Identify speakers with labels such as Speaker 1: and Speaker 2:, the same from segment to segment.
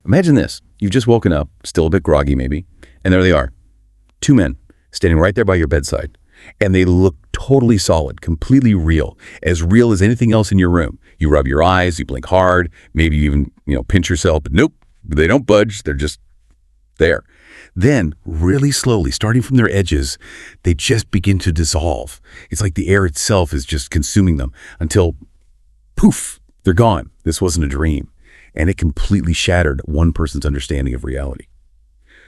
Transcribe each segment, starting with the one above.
Speaker 1: Imagine this. You've just woken up, still a bit groggy maybe, and there they are. Two men standing right there by your bedside. And they look totally solid, completely real as anything else in your room. You rub your eyes, you blink hard, maybe you even, pinch yourself, but nope, they don't budge. They're just there. Then, really slowly, starting from their edges, they just begin to dissolve. It's like the air itself is just consuming them until, poof, they're gone. This wasn't a dream. And it completely shattered one person's understanding of reality.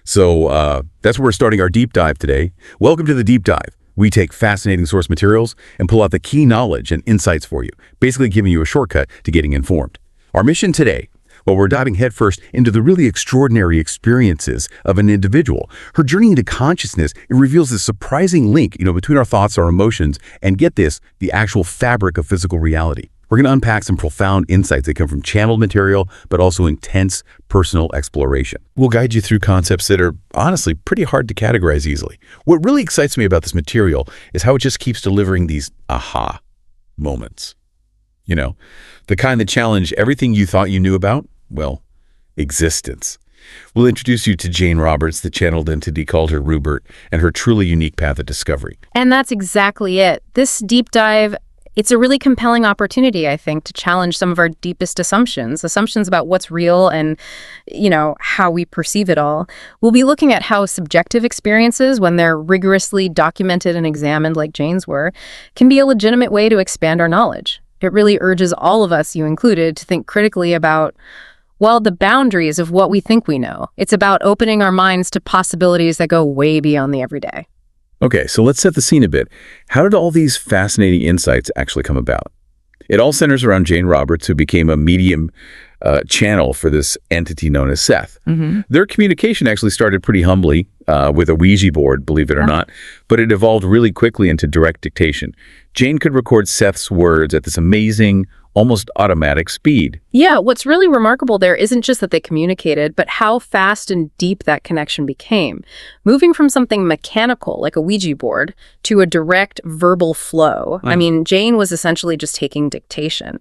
Speaker 1: So that's where we're starting our deep dive today. Welcome to the deep dive. We take fascinating source materials and pull out the key knowledge and insights for you, basically giving you a shortcut to getting informed. Our mission today, well, we're diving headfirst into the really extraordinary experiences of an individual. Her journey into consciousness, it reveals this surprising link, between our thoughts, our emotions, and get this, the actual fabric of physical reality. We're going to unpack some profound insights that come from channeled material, but also intense personal exploration. We'll guide you through concepts that are honestly pretty hard to categorize easily. What really excites me about this material is how it just keeps delivering these aha moments. The kind that challenge everything you thought you knew about, well, existence. We'll introduce you to Jane Roberts, the channeled entity called her Rupert, and her truly unique path of discovery.
Speaker 2: And that's exactly it. This deep dive, it's a really compelling opportunity, I think, to challenge some of our deepest assumptions about what's real and, how we perceive it all. We'll be looking at how subjective experiences, when they're rigorously documented and examined like Jane's were, can be a legitimate way to expand our knowledge. It really urges all of us, you included, to think critically about, the boundaries of what we think we know. It's about opening our minds to possibilities that go way beyond the everyday.
Speaker 1: Okay, so let's set the scene a bit. How did all these fascinating insights actually come about? It all centers around Jane Roberts, who became a medium channel for this entity known as Seth.
Speaker 2: Mm-hmm.
Speaker 1: Their communication actually started pretty humbly with a Ouija board, believe it or not, but it evolved really quickly into direct dictation. Jane could record Seth's words at this amazing, almost automatic speed.
Speaker 2: Yeah, what's really remarkable there isn't just that they communicated, but how fast and deep that connection became. Moving from something mechanical, like a Ouija board, to a direct verbal flow.
Speaker 1: Right.
Speaker 2: Jane was essentially just taking dictation.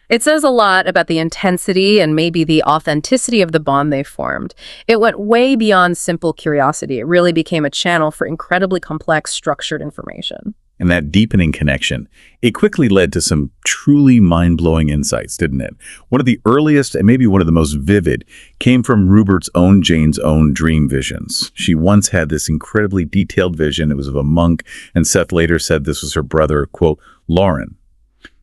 Speaker 2: It says a lot about the intensity and maybe the authenticity of the bond they formed. It went way beyond simple curiosity. It really became a channel for incredibly complex, structured information.
Speaker 1: And that deepening connection, it quickly led to some truly mind-blowing insights, didn't it? One of the earliest and maybe one of the most vivid came from Jane's own dream visions. She once had this incredibly detailed vision. It was of a monk, and Seth later said this was her brother, quote, Lauren.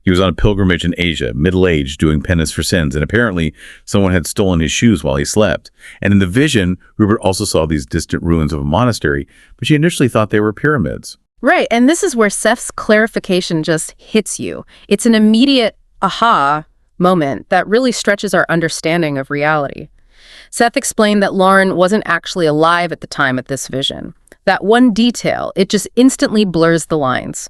Speaker 1: He was on a pilgrimage in Asia, middle-aged, doing penance for sins, and apparently someone had stolen his shoes while he slept. And in the vision, Rupert also saw these distant ruins of a monastery, but she initially thought they were pyramids.
Speaker 2: Right, and this is where Seth's clarification just hits you. It's an immediate aha moment that really stretches our understanding of reality. Seth explained that Lauren wasn't actually alive at the time of this vision. That one detail, it just instantly blurs the lines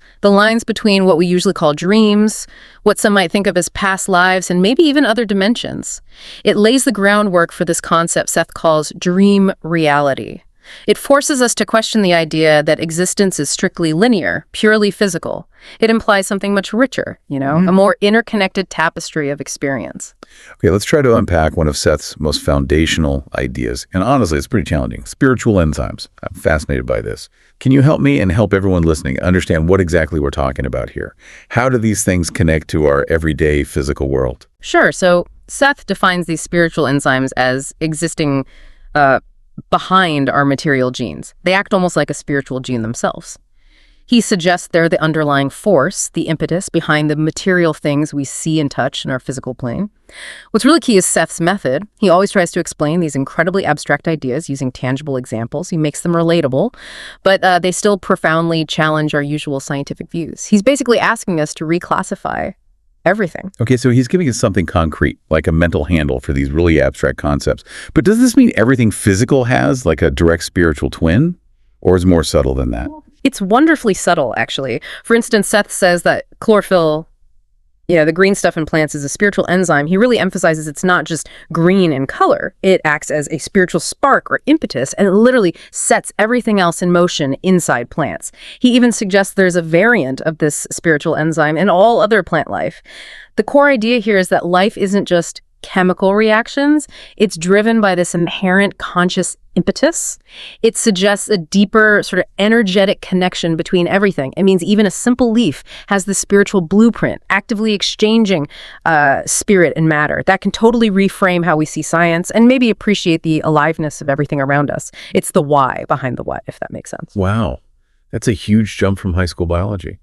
Speaker 2: between what we usually call dreams, what some might think of as past lives, and maybe even other dimensions. It lays the groundwork for this concept Seth calls dream reality. It forces us to question the idea that existence is strictly linear, purely physical. It implies something much richer, a more interconnected tapestry of experience.
Speaker 1: Okay, let's try to unpack one of Seth's most foundational ideas. And honestly, it's pretty challenging. Spiritual enzymes. I'm fascinated by this. Can you help me and help everyone listening understand what exactly we're talking about here? How do these things connect to our everyday physical world?
Speaker 2: Sure. So Seth defines these spiritual enzymes as existing behind our material genes. They act almost like a spiritual gene themselves. He suggests they're the underlying force, the impetus behind the material things we see and touch in our physical plane. What's really key is Seth's method. He always tries to explain these incredibly abstract ideas using tangible examples. He makes them relatable, but they still profoundly challenge our usual scientific views. He's basically asking us to reclassify everything.
Speaker 1: Okay, so he's giving us something concrete, like a mental handle for these really abstract concepts. But does this mean everything physical has like a direct spiritual twin? Or is it more subtle than that?
Speaker 2: It's wonderfully subtle, actually. For instance, Seth says that chlorophyll, the green stuff in plants, is a spiritual enzyme. He really emphasizes it's not just green in color. It acts as a spiritual spark or impetus, and it literally sets everything else in motion inside plants. He even suggests there's a variant of this spiritual enzyme in all other plant life. The core idea here is that life isn't just chemical reactions. It's driven by this inherent conscious impetus. It suggests a deeper sort of energetic connection between everything. It means even a simple leaf has the spiritual blueprint, actively exchanging spirit and matter. That can totally reframe how we see science and maybe appreciate the aliveness of everything around us. It's the why behind the what, if that makes sense.
Speaker 1: Wow. That's a huge jump from high school biology.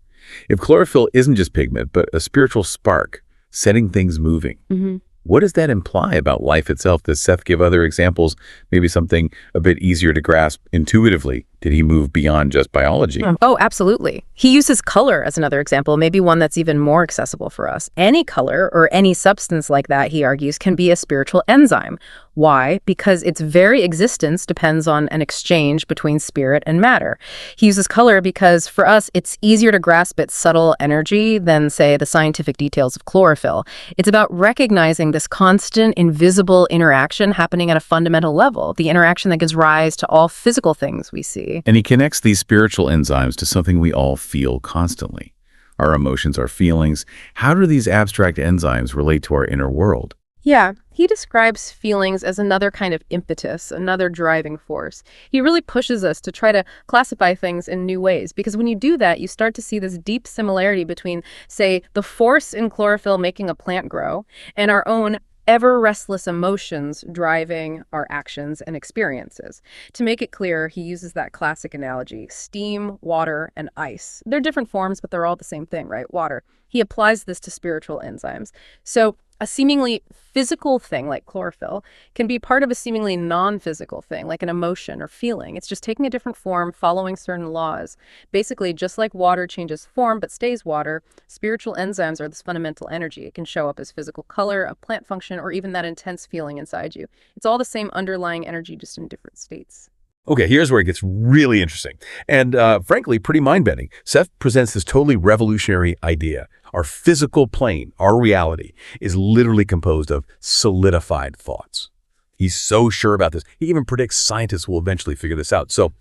Speaker 1: If chlorophyll isn't just pigment, but a spiritual spark setting things moving, what does that imply about life itself? Does Seth give other examples, maybe something a bit easier to grasp intuitively? Did he move beyond just biology?
Speaker 2: Oh, absolutely. He uses color as another example, maybe one that's even more accessible for us. Any color or any substance like that, he argues, can be a spiritual enzyme. Why? Because its very existence depends on an exchange between spirit and matter. He uses color because, for us, it's easier to grasp its subtle energy than, say, the scientific details of chlorophyll. It's about recognizing this constant, invisible interaction happening at a fundamental level, the interaction that gives rise to all physical things we see.
Speaker 1: And he connects these spiritual enzymes to something we all feel constantly. Our emotions, our feelings. How do these abstract enzymes relate to our inner world?
Speaker 2: Yeah, he describes feelings as another kind of impetus, another driving force. He really pushes us to try to classify things in new ways, because when you do that, you start to see this deep similarity between, say, the force in chlorophyll making a plant grow and our own ever-restless emotions driving our actions and experiences. To make it clear, he uses that classic analogy, steam, water, and ice. They're different forms, but they're all the same thing, right? Water. He applies this to spiritual enzymes. So a seemingly physical thing like chlorophyll can be part of a seemingly non-physical thing like an emotion or feeling. It's just taking a different form, following certain laws. Basically, just like water changes form but stays water, spiritual enzymes are this fundamental energy. It can show up as physical color, a plant function, or even that intense feeling inside you. It's all the same underlying energy, just in different states.
Speaker 1: Okay, here's where it gets really interesting and, frankly, pretty mind-bending. Seth presents this totally revolutionary idea. Our physical plane, our reality, is literally composed of solidified thoughts. He's so sure about this. He even predicts scientists will eventually figure this out. So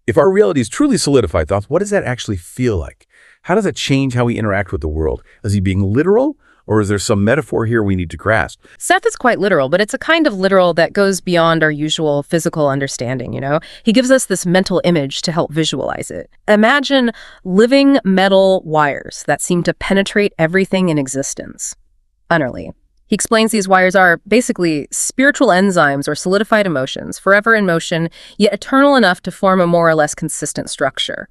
Speaker 1: if our reality is truly solidified thoughts, what does that actually feel like? How does it change how we interact with the world? Is he being literal? Or is there some metaphor here we need to grasp?
Speaker 2: Seth is quite literal, but it's a kind of literal that goes beyond our usual physical understanding, you know? He gives us this mental image to help visualize it. Imagine living metal wires that seem to penetrate everything in existence. Utterly. He explains these wires are basically spiritual enzymes or solidified emotions, forever in motion, yet eternal enough to form a more or less consistent structure.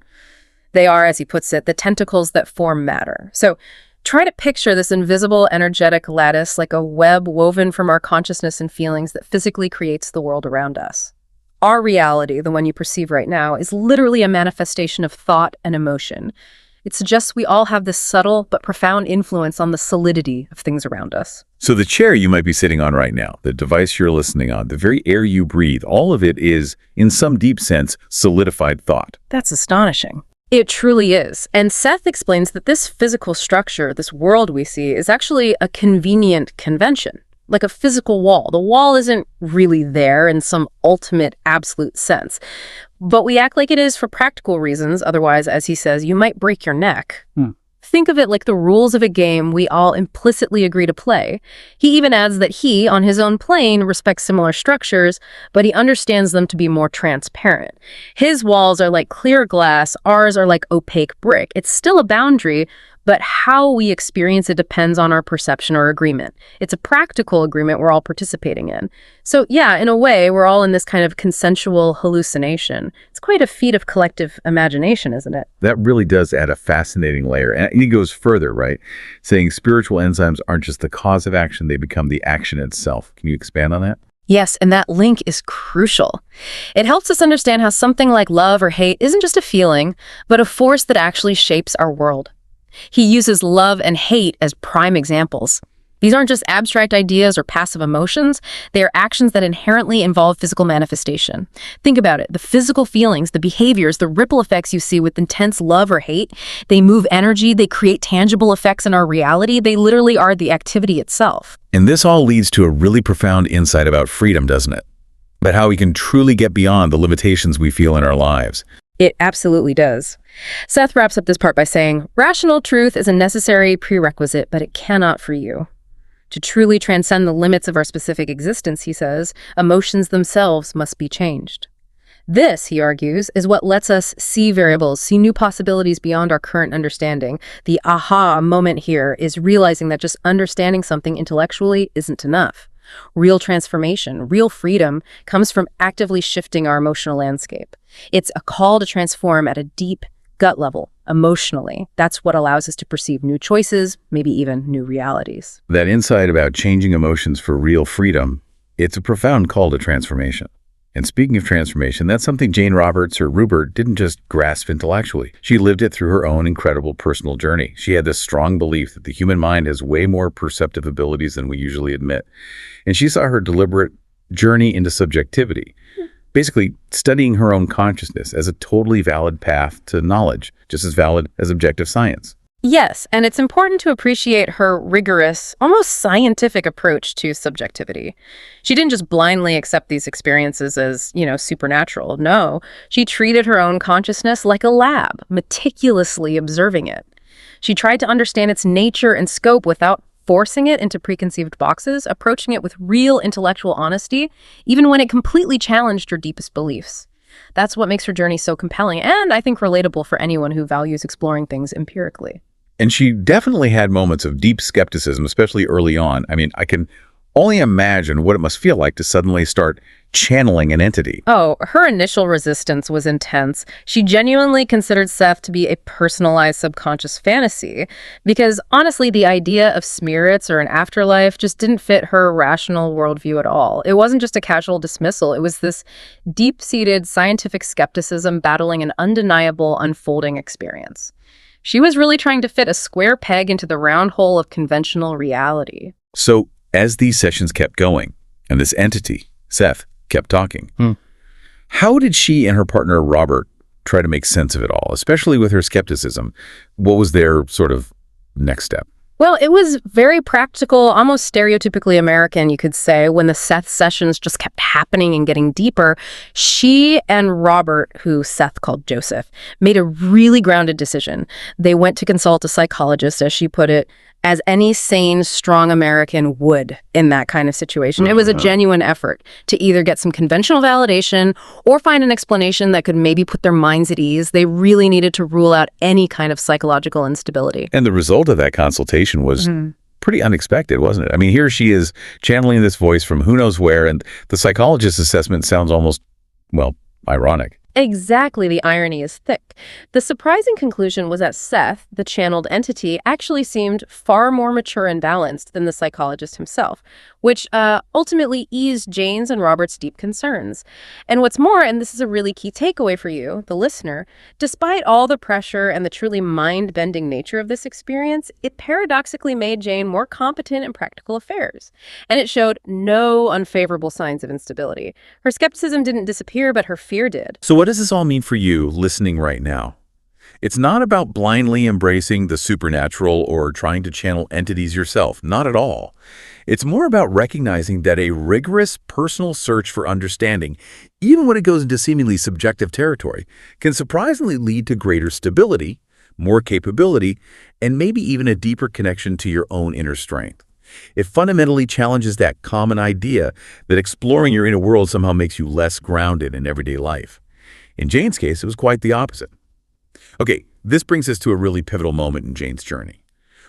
Speaker 2: They are, as he puts it, the tentacles that form matter. So try to picture this invisible, energetic lattice like a web woven from our consciousness and feelings that physically creates the world around us. Our reality, the one you perceive right now, is literally a manifestation of thought and emotion. It suggests we all have this subtle but profound influence on the solidity of things around us.
Speaker 1: So the chair you might be sitting on right now, the device you're listening on, the very air you breathe, all of it is, in some deep sense, solidified thought.
Speaker 2: That's astonishing. It truly is. And Seth explains that this physical structure, this world we see, is actually a convenient convention, like a physical wall. The wall isn't really there in some ultimate, absolute sense. But we act like it is for practical reasons. Otherwise, as he says, you might break your neck. Think of it like the rules of a game we all implicitly agree to play. He even adds that he, on his own plane, respects similar structures, but he understands them to be more transparent. His walls are like clear glass, ours are like opaque brick. It's still a boundary, but how we experience it depends on our perception or agreement. It's a practical agreement we're all participating in. So yeah, in a way, we're all in this kind of consensual hallucination. It's quite a feat of collective imagination, isn't it?
Speaker 1: That really does add a fascinating layer. And he goes further, right? Saying spiritual enzymes aren't just the cause of action, they become the action itself. Can you expand on that?
Speaker 2: Yes, and that link is crucial. It helps us understand how something like love or hate isn't just a feeling, but a force that actually shapes our world. He uses love and hate as prime examples. These aren't just abstract ideas or passive emotions. They are actions that inherently involve physical manifestation. Think about it. The physical feelings, the behaviors, the ripple effects you see with intense love or hate, they move energy, they create tangible effects in our reality. They literally are the activity itself.
Speaker 1: And this all leads to a really profound insight about freedom, doesn't it? About how we can truly get beyond the limitations we feel in our lives.
Speaker 2: It absolutely does. Seth wraps up this part by saying, rational truth is a necessary prerequisite, but it cannot free you. To truly transcend the limits of our specific existence, he says, emotions themselves must be changed. This, he argues, is what lets us see variables, see new possibilities beyond our current understanding. The aha moment here is realizing that just understanding something intellectually isn't enough. Real transformation, real freedom, comes from actively shifting our emotional landscape. It's a call to transform at a deep gut level, emotionally. That's what allows us to perceive new choices, maybe even new realities.
Speaker 1: That insight about changing emotions for real freedom, it's a profound call to transformation. And speaking of transformation, that's something Jane Roberts or Rubert didn't just grasp intellectually. She lived it through her own incredible personal journey. She had this strong belief that the human mind has way more perceptive abilities than we usually admit. And she saw her deliberate journey into subjectivity, basically studying her own consciousness as a totally valid path to knowledge, just as valid as objective science.
Speaker 2: Yes, and it's important to appreciate her rigorous, almost scientific approach to subjectivity. She didn't just blindly accept these experiences as, supernatural. No, she treated her own consciousness like a lab, meticulously observing it. She tried to understand its nature and scope without forcing it into preconceived boxes, approaching it with real intellectual honesty, even when it completely challenged her deepest beliefs. That's what makes her journey so compelling and, I think, relatable for anyone who values exploring things empirically.
Speaker 1: And she definitely had moments of deep skepticism, especially early on. I mean, I can only imagine what it must feel like to suddenly start channeling an entity.
Speaker 2: Oh, her initial resistance was intense. She genuinely considered Seth to be a personalized subconscious fantasy because, honestly, the idea of spirits or an afterlife just didn't fit her rational worldview at all. It wasn't just a casual dismissal. It was this deep-seated scientific skepticism battling an undeniable unfolding experience. She was really trying to fit a square peg into the round hole of conventional reality.
Speaker 1: So, as these sessions kept going, and this entity, Seth, kept talking, how did she and her partner, Robert, try to make sense of it all, especially with her skepticism? What was their sort of next step?
Speaker 2: Well, it was very practical, almost stereotypically American, you could say, when the Seth sessions just kept happening and getting deeper. She and Robert, who Seth called Joseph, made a really grounded decision. They went to consult a psychologist, as she put it, as any sane, strong American would in that kind of situation. It was a genuine effort to either get some conventional validation or find an explanation that could maybe put their minds at ease. They really needed to rule out any kind of psychological instability.
Speaker 1: And the result of that consultation was pretty unexpected, wasn't it? I mean, here she is channeling this voice from who knows where, and the psychologist's assessment sounds almost, ironic.
Speaker 2: Exactly, the irony is thick. The surprising conclusion was that Seth, the channeled entity, actually seemed far more mature and balanced than the psychologist himself, which ultimately eased Jane's and Robert's deep concerns. And what's more, and this is a really key takeaway for you, the listener, despite all the pressure and the truly mind-bending nature of this experience, it paradoxically made Jane more competent in practical affairs. And it showed no unfavorable signs of instability. Her skepticism didn't disappear, but her fear did.
Speaker 1: So what does this all mean for you listening right now? It's not about blindly embracing the supernatural or trying to channel entities yourself. Not at all. It's more about recognizing that a rigorous personal search for understanding, even when it goes into seemingly subjective territory, can surprisingly lead to greater stability, more capability, and maybe even a deeper connection to your own inner strength. It fundamentally challenges that common idea that exploring your inner world somehow makes you less grounded in everyday life. In Jane's case, it was quite the opposite. Okay, this brings us to a really pivotal moment in Jane's journey,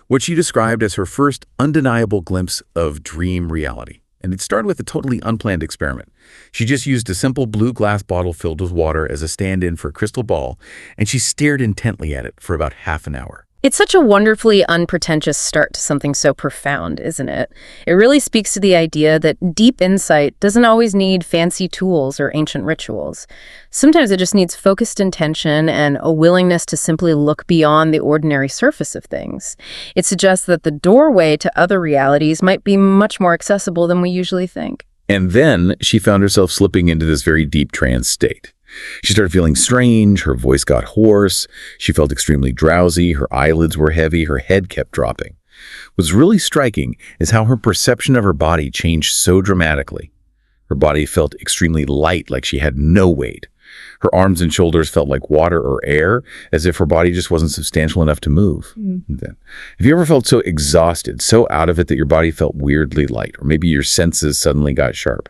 Speaker 1: what she described as her first undeniable glimpse of dream reality. And it started with a totally unplanned experiment. She just used a simple blue glass bottle filled with water as a stand-in for a crystal ball, and she stared intently at it for about half an hour.
Speaker 2: It's such a wonderfully unpretentious start to something so profound, isn't it? It really speaks to the idea that deep insight doesn't always need fancy tools or ancient rituals. Sometimes it just needs focused intention and a willingness to simply look beyond the ordinary surface of things. It suggests that the doorway to other realities might be much more accessible than we usually think.
Speaker 1: And then she found herself slipping into this very deep trance state. She started feeling strange, her voice got hoarse, she felt extremely drowsy, her eyelids were heavy, her head kept dropping. What's really striking is how her perception of her body changed so dramatically. Her body felt extremely light, like she had no weight. Her arms and shoulders felt like water or air, as if her body just wasn't substantial enough to move. Have you ever felt so exhausted, so out of it that your body felt weirdly light, or maybe your senses suddenly got sharp?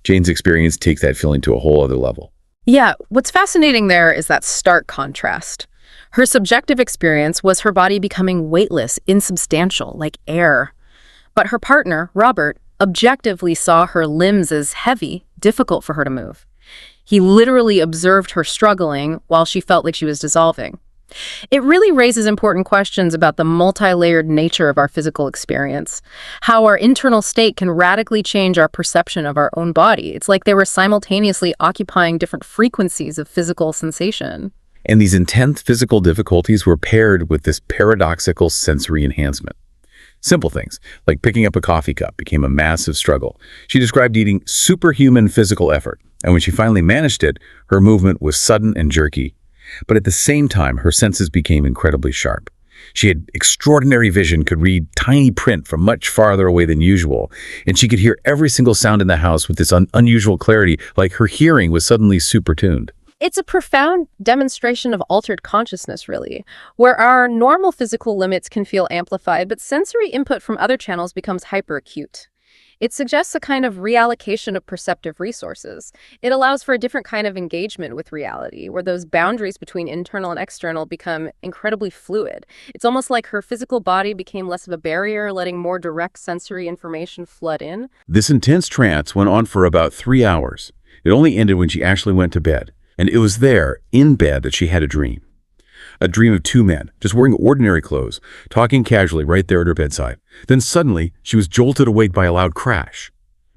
Speaker 1: Jane's experience takes that feeling to a whole other level.
Speaker 2: Yeah, what's fascinating there is that stark contrast. Her subjective experience was her body becoming weightless, insubstantial, like air. But her partner, Robert, objectively saw her limbs as heavy, difficult for her to move. He literally observed her struggling while she felt like she was dissolving. It really raises important questions about the multi-layered nature of our physical experience, how our internal state can radically change our perception of our own body. It's like they were simultaneously occupying different frequencies of physical sensation.
Speaker 1: And these intense physical difficulties were paired with this paradoxical sensory enhancement. Simple things, like picking up a coffee cup, became a massive struggle. She described needing superhuman physical effort, and when she finally managed it, her movement was sudden and jerky. But at the same time, her senses became incredibly sharp. She had extraordinary vision, could read tiny print from much farther away than usual, and she could hear every single sound in the house with this unusual clarity, like her hearing was suddenly super-tuned.
Speaker 2: It's a profound demonstration of altered consciousness, really, where our normal physical limits can feel amplified, but sensory input from other channels becomes hyperacute. It suggests a kind of reallocation of perceptive resources. It allows for a different kind of engagement with reality, where those boundaries between internal and external become incredibly fluid. It's almost like her physical body became less of a barrier, letting more direct sensory information flood in.
Speaker 1: This intense trance went on for about 3 hours. It only ended when she actually went to bed. And it was there, in bed, that she had a dream. A dream of two men, just wearing ordinary clothes, talking casually right there at her bedside. Then suddenly, she was jolted awake by a loud crash.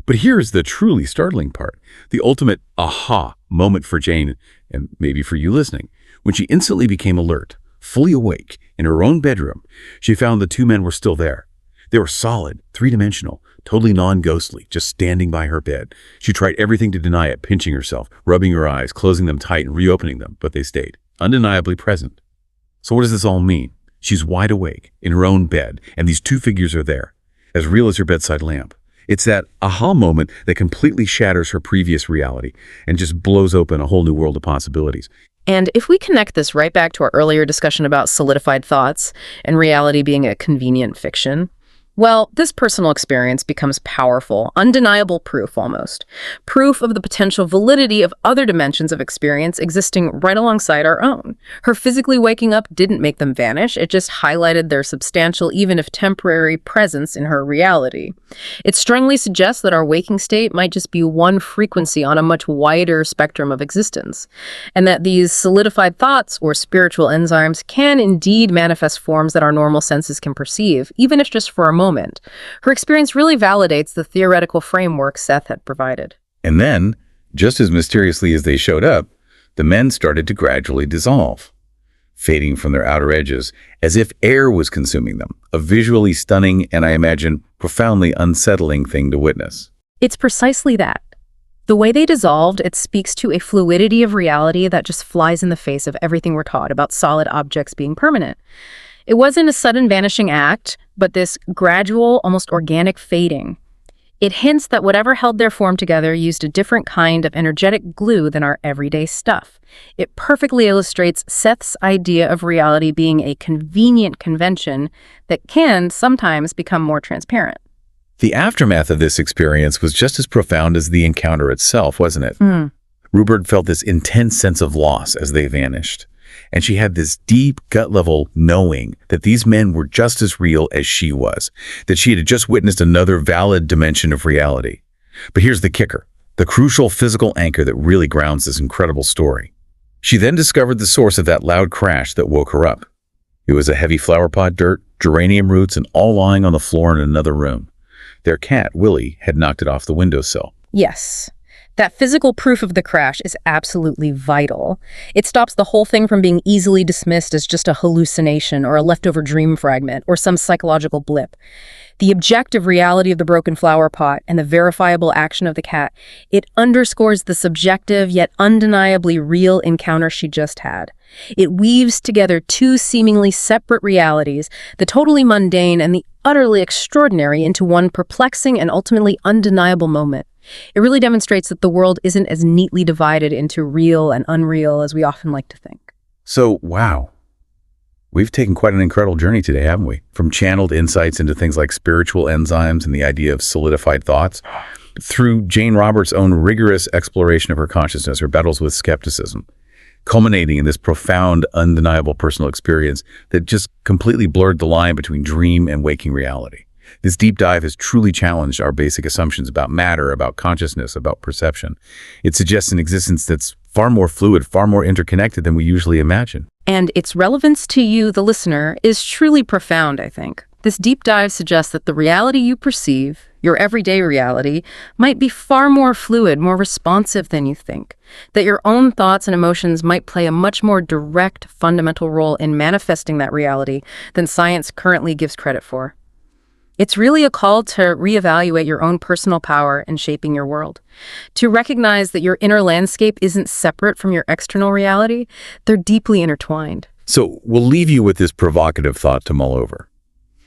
Speaker 1: But here's the truly startling part, the ultimate aha moment for Jane, and maybe for you listening. When she instantly became alert, fully awake, in her own bedroom, she found the two men were still there. They were solid, three-dimensional, totally non-ghostly, just standing by her bed. She tried everything to deny it, pinching herself, rubbing her eyes, closing them tight and reopening them, but they stayed, undeniably present. So what does this all mean? She's wide awake, in her own bed, and these two figures are there, as real as her bedside lamp. It's that aha moment that completely shatters her previous reality and just blows open a whole new world of possibilities.
Speaker 2: And if we connect this right back to our earlier discussion about solidified thoughts and reality being a convenient fiction, well, this personal experience becomes powerful, undeniable proof almost. Proof of the potential validity of other dimensions of experience existing right alongside our own. Her physically waking up didn't make them vanish, it just highlighted their substantial, even if temporary, presence in her reality. It strongly suggests that our waking state might just be one frequency on a much wider spectrum of existence, and that these solidified thoughts or spiritual enzymes can indeed manifest forms that our normal senses can perceive, even if just for a moment. Her experience really validates the theoretical framework Seth had provided.
Speaker 1: And then, just as mysteriously as they showed up, the men started to gradually dissolve, fading from their outer edges, as if air was consuming them, a visually stunning and, I imagine, profoundly unsettling thing to witness.
Speaker 2: It's precisely that. The way they dissolved, it speaks to a fluidity of reality that just flies in the face of everything we're taught about solid objects being permanent. It wasn't a sudden vanishing act, but this gradual, almost organic fading. It hints that whatever held their form together used a different kind of energetic glue than our everyday stuff. It perfectly illustrates Seth's idea of reality being a convenient convention that can sometimes become more transparent.
Speaker 1: The aftermath of this experience was just as profound as the encounter itself, wasn't it? Rupert felt this intense sense of loss as they vanished. And she had this deep gut-level knowing that these men were just as real as she was, that she had just witnessed another valid dimension of reality. But here's the kicker, the crucial physical anchor that really grounds this incredible story. She then discovered the source of that loud crash that woke her up. It was a heavy flower pot dirt, geranium roots, and all lying on the floor in another room. Their cat, Willie, had knocked it off the windowsill.
Speaker 2: Yes. That physical proof of the crash is absolutely vital. It stops the whole thing from being easily dismissed as just a hallucination or a leftover dream fragment or some psychological blip. The objective reality of the broken flower pot and the verifiable action of the cat, it underscores the subjective yet undeniably real encounter she just had. It weaves together two seemingly separate realities, the totally mundane and the utterly extraordinary, into one perplexing and ultimately undeniable moment. It really demonstrates that the world isn't as neatly divided into real and unreal as we often like to think.
Speaker 1: So, wow. We've taken quite an incredible journey today, haven't we? From channeled insights into things like spiritual enzymes and the idea of solidified thoughts, through Jane Roberts' own rigorous exploration of her consciousness, her battles with skepticism, culminating in this profound, undeniable personal experience that just completely blurred the line between dream and waking reality. This deep dive has truly challenged our basic assumptions about matter, about consciousness, about perception. It suggests an existence that's far more fluid, far more interconnected than we usually imagine.
Speaker 2: And its relevance to you, the listener, is truly profound, I think. This deep dive suggests that the reality you perceive, your everyday reality, might be far more fluid, more responsive than you think. That your own thoughts and emotions might play a much more direct, fundamental role in manifesting that reality than science currently gives credit for. It's really a call to reevaluate your own personal power in shaping your world, to recognize that your inner landscape isn't separate from your external reality. They're deeply intertwined.
Speaker 1: So we'll leave you with this provocative thought to mull over.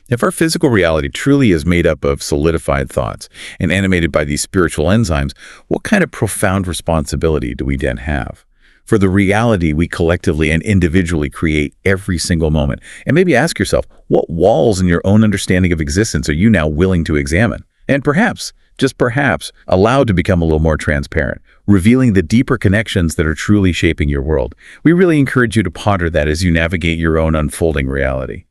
Speaker 1: If our physical reality truly is made up of solidified thoughts and animated by these spiritual enzymes, what kind of profound responsibility do we then have for the reality we collectively and individually create every single moment? And maybe ask yourself, what walls in your own understanding of existence are you now willing to examine? And perhaps, just perhaps, allowed to become a little more transparent, revealing the deeper connections that are truly shaping your world. We really encourage you to ponder that as you navigate your own unfolding reality.